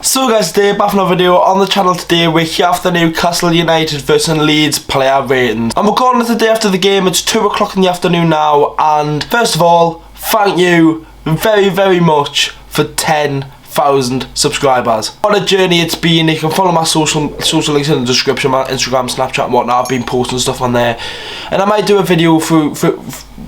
So guys, today back for another video on the channel. Today we're here after Newcastle United versus Leeds player ratings. I'm recording it the day after the game. It's 2 o'clock in the afternoon now, and first of all, thank you very much for 10,000 subscribers. What a journey it's been. You can follow my social links in the description, my Instagram, Snapchat and whatnot. I've been posting stuff on there, and I might do a video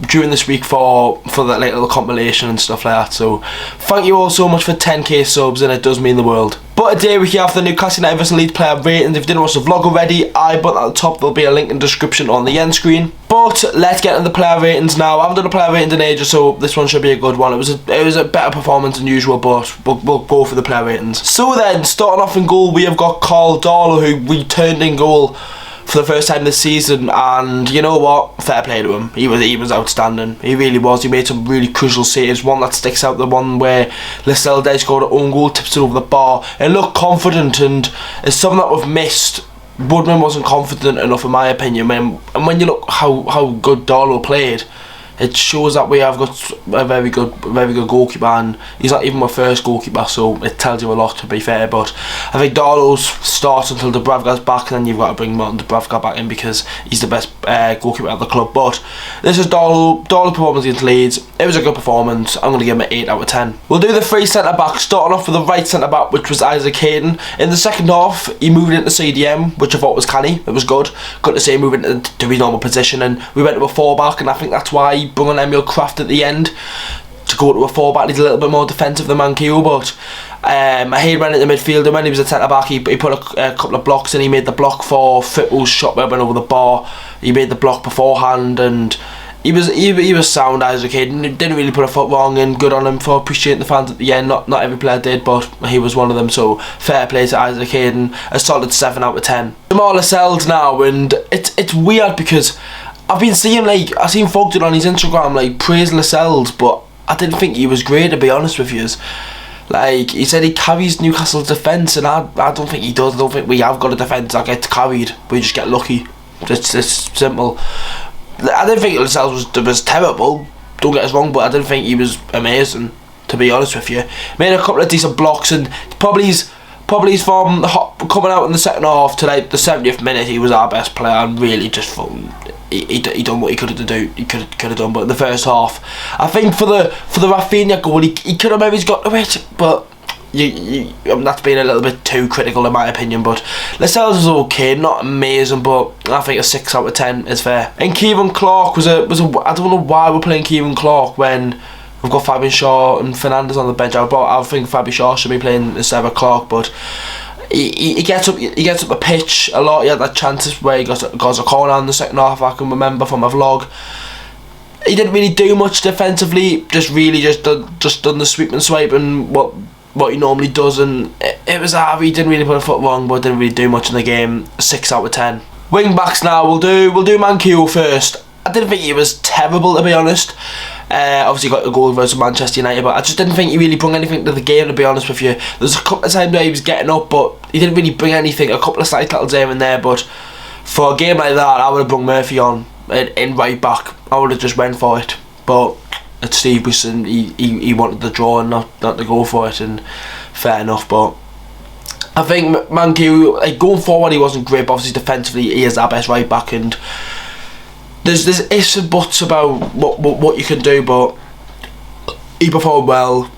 during this week for that little compilation and stuff like that. So thank you all so much for 10k subs, and it does mean the world. But today we're here after the Newcastle United vs Leeds player ratings. If you didn't watch the vlog already, I put at the top. There'll be a link in the description on the end screen. But let's get into the player ratings now. I haven't done a player rating in ages, so this one should be a good one. It was a better performance than usual, but we'll go for the player ratings. So then, starting off in goal, we have got DARLOW, who returned in goal for the first time this season, and you know what, fair play to him. He was outstanding. He really was. He made some really crucial saves. One that sticks out, the one where Lascelles scored an own goal, tips it over the bar, and looked confident, and it's something that we've missed. Woodman wasn't confident enough in my opinion, and when you look how good DARLOW played, it shows that we have got a very good goalkeeper, and he's not even my first goalkeeper, so it tells you a lot, to be fair. But I think DARLOW's starts until Dubravka's back, and then you've got to bring Martin Dubravka back in because he's the best goalkeeper at the club. But this is DARLOW's performance against Leeds. It was a good performance. I'm going to give him an 8 out of 10. We'll do the three centre backs, starting off with the right centre back, which was Isaac Hayden. In the second half, he moved into CDM, which I thought was canny. It was good to see him move into his normal position, and we went to a 4-back, and I think that's why he brought on Emil Kraft at the end to go to a 4-back. He's a little bit more defensive than MANQUILLO, but Hayden ran into midfield, and when he was a centre back, he put a couple of blocks, and he made the block for Fitwell's shot where it went over the bar. He made the block beforehand, and he was sound. Isaac Hayden didn't really put a foot wrong, and good on him for appreciating the fans at the end. Not every player did, but he was one of them, so fair play to Isaac Hayden. A solid 7 out of 10. Jamal Lascelles now, and it's weird because I've been seeing, I've seen folks on his Instagram praise Lascelles, but I didn't think he was great, to be honest with you. He said he carries Newcastle's defence, and I don't think he does. I don't think we have got a defence that gets carried. We just get lucky. It's simple. I didn't think Lascelles was terrible, don't get us wrong, but I didn't think he was amazing, to be honest with you. Made a couple of decent blocks, and probably from coming out in the second half to the 70th minute, he was our best player, and really just he done what he could have done. But in the first half, I think for the Rafinha goal, he could have maybe got to it, but that's being a little bit too critical in my opinion. But Lascelles was okay, not amazing, but I think a 6 out of 10 is fair. And Kieran Clark was a I don't know why we're playing Kieran Clark when we've got Fabian Shaw and Fernandes on the bench. I think Fabian Shaw should be playing instead of Clark, but he gets up the pitch a lot. He had that chances where he got a corner in the second half, I can remember from my vlog. He didn't really do much defensively, just done the sweep and swipe and what he normally does, and it was he didn't really put a foot wrong, but didn't really do much in the game. 6 out of 10. Wing backs now, we'll do MANQUILLO first. I didn't think he was terrible, to be honest. Obviously got a goal versus Manchester United, but I just didn't think he really brought anything to the game, to be honest with you. There's a couple of times where he was getting up, but he didn't really bring anything. A couple of slight little here and there, but for a game like that, I would have brought Murphy on in right back. I would have just went for it, but it's Steve Wilson. He wanted the draw and not to go for it, and fair enough. But I think MANQUILLO, going forward, he wasn't great, but obviously defensively he is our best right back, and there's ifs and buts about what you can do, but he performed well.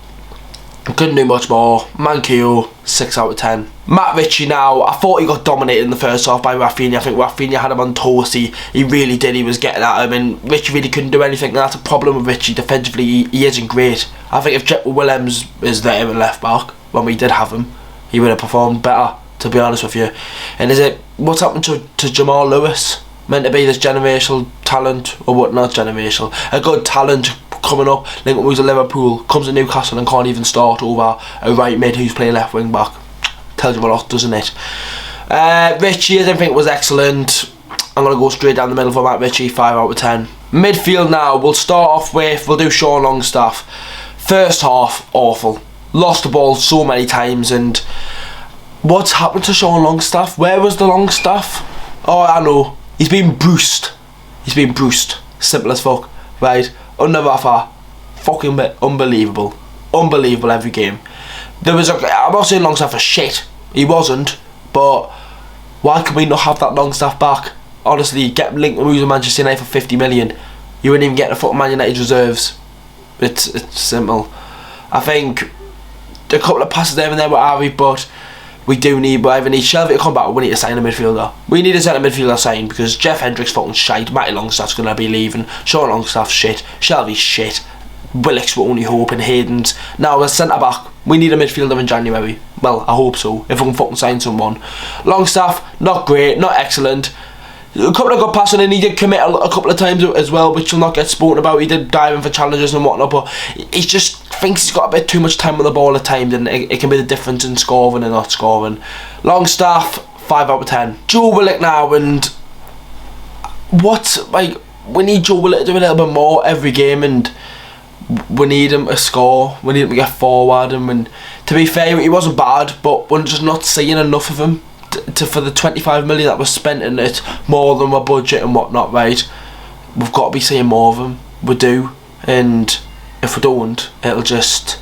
Couldn't do much more. MANQUILLO, 6 out of 10. Matt Ritchie now, I thought he got dominated in the first half by Rafinha. I think Rafinha had him on toast. He really did. He was getting at him, and Ritchie really couldn't do anything. That's a problem with Ritchie. Defensively, he isn't great. I think if Jet Williams is there in left back, when we did have him, he would have performed better, to be honest with you. And what's happened to Jamal Lewis? Meant to be this generational talent, or what? Not generational, a good talent coming up. Lincoln moves to Liverpool, comes to Newcastle and can't even start over a right mid who's playing left wing back. Tells you a lot, doesn't it? Ritchie, I didn't think was excellent. I'm going to go straight down the middle for Matt Ritchie, 5 out of 10. Midfield now, we'll start off with, we'll do Sean Longstaff. First half, awful. Lost the ball so many times, and what's happened to Sean Longstaff? Where was the Longstaff? Oh, I know. He's been bruised. Simple as fuck. Right? Under Rafa. Fucking unbelievable. Unbelievable every game. There was I'm not saying Longstaff was shit. He wasn't, but why can we not have that Longstaff back? Honestly, get linked with Manchester United for 50 million. You wouldn't even get the foot of Man United reserves. It's simple. I think a couple of passes there and there were Ari, but we do need whatever need Shelby to come back. We need to sign a midfielder. We need a centre midfielder signed because Jeff Hendrick's fucking shite. Matty Longstaff's gonna be leaving. Sean Longstaff's shit. Shelby's shit. Willock's were only hoping. Hayden's now a centre back. We need a midfielder in January. Well, I hope so. If we can fucking sign someone. Longstaff, not great, not excellent. A couple of good passing, and he did commit a couple of times as well, which will not get spoken about. He did dive in for challenges and whatnot, but he just thinks he's got a bit too much time on the ball at times, and it can be the difference in scoring and not scoring. Longstaff, 5 out of 10. Joe Willock now, and we need Joe Willock to do a little bit more every game, and we need him to score. We need him to get forward, and to be fair, he wasn't bad, but we're just not seeing enough of him. For the 25 million that was spent in it, more than my budget and whatnot, right? We've got to be seeing more of them. We do, and if we don't, it'll just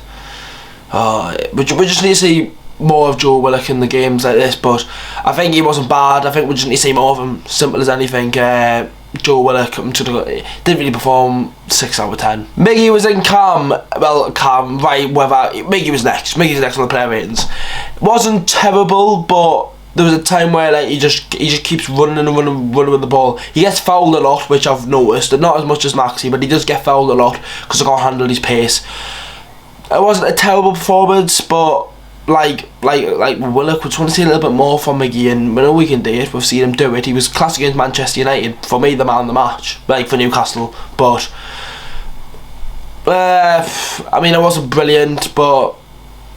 we just need to see more of Joe Willock in the games like this. But I think he wasn't bad. I think we just need to see more of him. Simple as anything. Joe Willock didn't really perform. 6 out of 10. Miggy was in calm, right? Whether Miggy was next. Miggy's next on the player ratings. Wasn't terrible, but there was a time where he just keeps running and running with the ball. He gets fouled a lot, which I've noticed, and not as much as Maxi, but he does get fouled a lot because I can't handle his pace. It wasn't a terrible performance, but like Willock, we just want to see a little bit more from Miggy, and we know we can do it. We've seen him do it. He was class against Manchester United. For me, the man of the match, for Newcastle. But I mean, it wasn't brilliant, but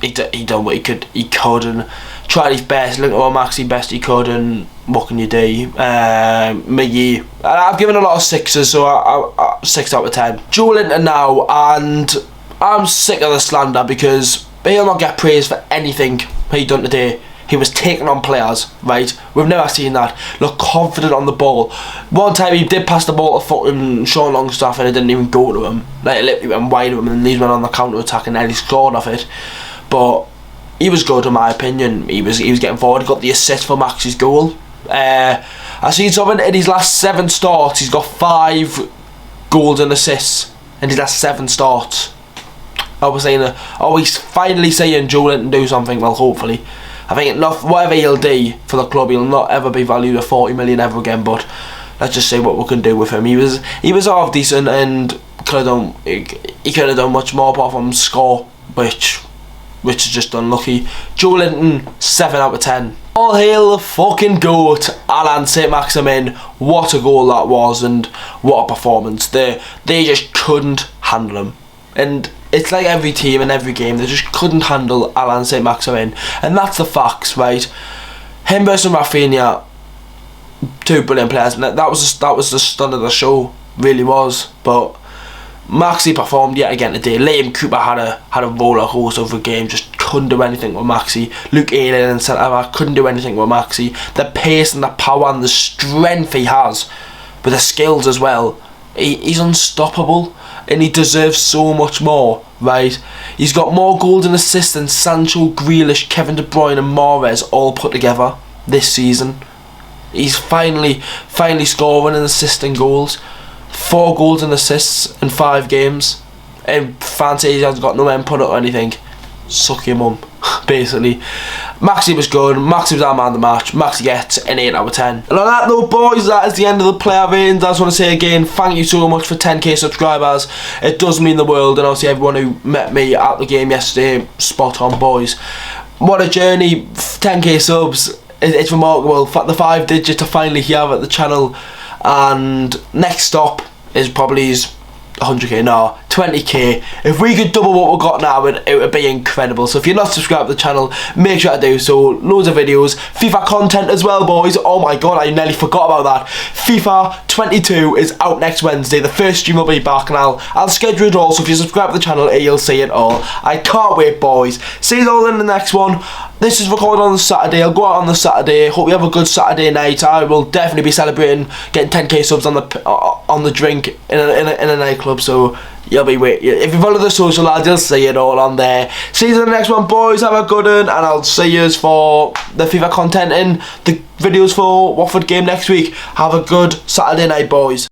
he done what he could. He could and tried his best. Look at what Maxi best he could, and what can you do? Miggy, I've given a lot of 6s, so I 6 out of 10. JOELINTON now, and I'm sick of the slander because he'll not get praised for anything he done today. He was taking on players, right? We've never seen that. Look confident on the ball. One time he did pass the ball to fucking Sean Longstaff and it didn't even go to him. It literally went wide of him, and Leeds went on the counter attack and then he scored off it. But he was good in my opinion. He was getting forward. He got the assist for Maxi's goal. I seen something in his last 7 starts. He's got 5 goals and assists in his last 7 starts. I was saying, he's finally saying JOELINTON do something. Well, hopefully. I think whatever he'll do for the club, he'll not ever be valued at 40 million ever again. But let's just see what we can do with him. He was half decent, and he could have done much more apart from score, which is just unlucky. JOELINTON, 7 out of 10. All hail the fucking GOAT, Alan SAINT-MAXIMIN. What a goal that was, and what a performance. They just couldn't handle him. And it's like every team in every game, they just couldn't handle Alan SAINT-MAXIMIN. And that's the facts, right? Him versus Rafinha, 2 brilliant players, and that was the stun of the show, really was. But Maxi performed yet again today. Liam Cooper had a roller coaster of a game, just couldn't do anything with Maxi. Luke Ayling and centre back couldn't do anything with Maxi. The pace and the power and the strength he has, but the skills as well. He's unstoppable, and he deserves so much more, right? He's got more goals and assists than Sancho, Grealish, Kevin De Bruyne and Mahrez all put together this season. He's finally scoring and assisting goals. 4 goals and assists in 5 games. And fancy he hasn't got no input or anything. Suck your mum, basically. Maxi was good. Maxi was our man of the match. Maxi gets an 8 out of 10. And on that note, boys, that is the end of the player ratings. I just want to say again, thank you so much for 10k subscribers. It does mean the world, and obviously everyone who met me at the game yesterday, spot on, boys. What a journey. 10k subs. It's remarkable. The 5 digits are finally here at the channel. And next stop is probably 100k, no, 20k. If we could double what we've got now, it would be incredible. So if you're not subscribed to the channel, make sure to do so. Loads of videos, FIFA content as well, boys. Oh my god, I nearly forgot about that. FIFA 22 is out next Wednesday. The first stream will be back, and I'll schedule it all. So if you subscribe to the channel, you'll see it all. I can't wait, boys. See you all in the next one. This is recorded on the Saturday. I'll go out on the Saturday. Hope you have a good Saturday night. I will definitely be celebrating getting 10k subs on the drink in a nightclub. So you'll be if you follow the social lads, you'll see it all on there. See you in the next one, boys. Have a good one, and I'll see you for the FIFA content in the videos for Watford game next week. Have a good Saturday night, boys.